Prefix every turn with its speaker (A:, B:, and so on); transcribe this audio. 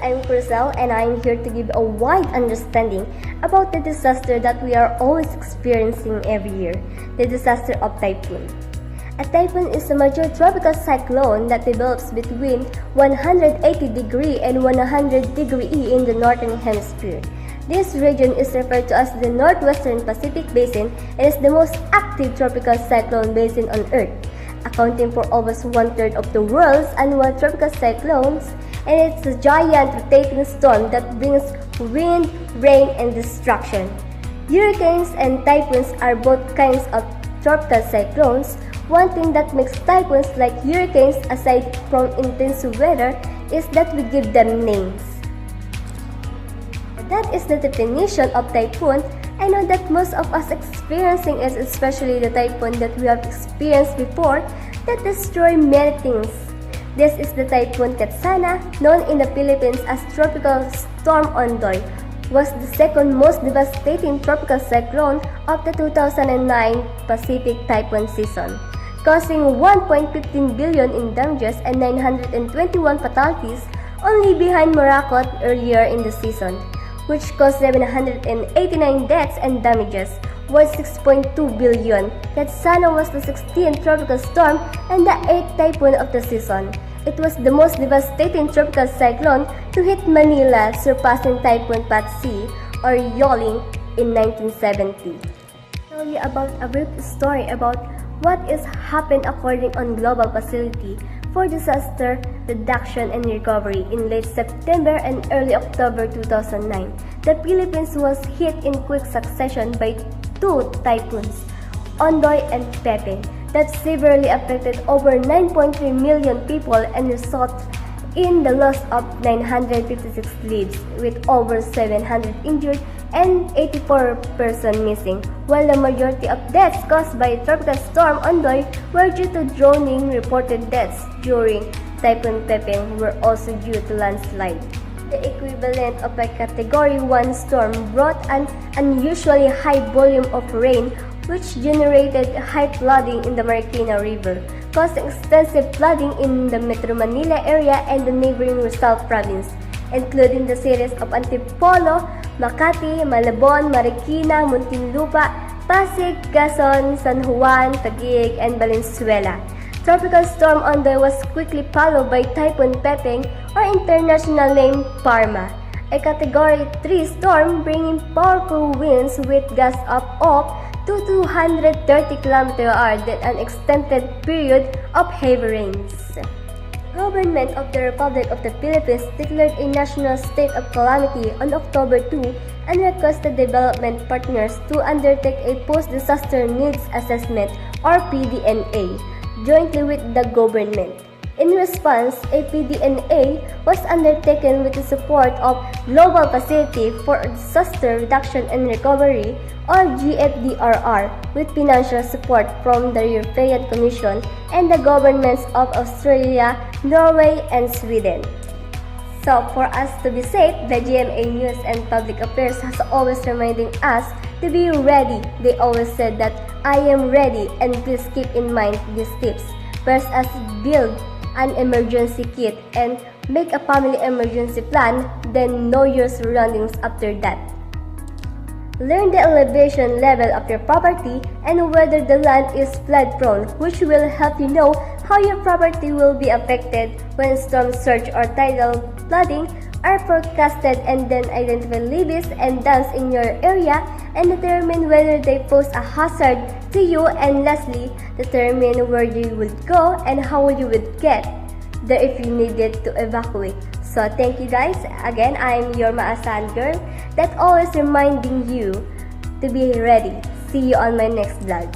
A: I'm Crystal, and I'm here to give a wide understanding about the disaster that we are always experiencing every year, the disaster of typhoon. A typhoon is a major tropical cyclone that develops between 180° and 100° E in the northern hemisphere. This region is referred to as the Northwestern Pacific Basin and is the most active tropical cyclone basin on Earth, accounting for almost one-third of the world's annual tropical cyclones, and it's a giant rotating storm that brings wind, rain, and destruction. Hurricanes and typhoons are both kinds of tropical cyclones. One thing that makes typhoons like hurricanes, aside from intense weather, is that we give them names. That is the definition of typhoon. I know that most of us experiencing it, especially the typhoon that we have experienced before, that destroy many things. This is the Typhoon Katsana, known in the Philippines as Tropical Storm Ondoy, was the second most devastating tropical cyclone of the 2009 Pacific typhoon season, causing 1.15 billion in damages and 921 fatalities, only behind Morakot earlier in the season, which caused 789 deaths and damages, worth 6.2 billion. Katsana was the 16th tropical storm and the 8th typhoon of the season. It was the most devastating tropical cyclone to hit Manila, surpassing Typhoon Patsy or Yoling in 1970. I'll tell you about a brief story about what is happened according on Global Facility for Disaster Reduction and Recovery in late September and early October 2009. The Philippines was hit in quick succession by two typhoons, Ondoy and Pepe, that severely affected over 9.3 million people and resulted in the loss of 956 lives, with over 700 injured and 84 persons missing, while the majority of deaths caused by Tropical Storm Ondoy were due to drowning. Reported deaths during Typhoon Pepe were also due to landslide. The equivalent of a Category 1 storm brought an unusually high volume of rain, which generated high flooding in the Marikina River, causing extensive flooding in the Metro Manila area and the neighboring Rizal Province, including the cities of Antipolo, Makati, Malabon, Marikina, Muntinlupa, Pasig, Quezon, San Juan, Taguig, and Valenzuela. Tropical Storm Ondoy was quickly followed by Typhoon Pepe, or international name Parma, a Category 3 storm bringing powerful winds with gusts of to 230 km/h and an extended period of heavy rains. The government of the Republic of the Philippines declared a national state of calamity on October 2 and requested development partners to undertake a post-disaster needs assessment or PDNA jointly with the government. In response, a PDNA was undertaken with the support of Global Facility for Disaster Reduction and Recovery or GFDRR, with financial support from the European Commission and the governments of Australia, Norway, and Sweden. So, for us to be safe, the GMA News and Public Affairs has always reminding us to be ready. They always said that I am ready, and please keep in mind these tips. First, as build an emergency kit and make a family emergency plan, then know your surroundings after that. Learn the elevation level of your property and whether the land is flood prone, which will help you know how your property will be affected when storm surge or tidal flooding are forecasted, and then identify levees and dams in your area and determine whether they pose a hazard to you, and lastly, determine where you would go and how you would get there if you needed to evacuate. So thank you guys. Again, I'm your Maasahan girl that always reminding you to be ready. See you on my next vlog.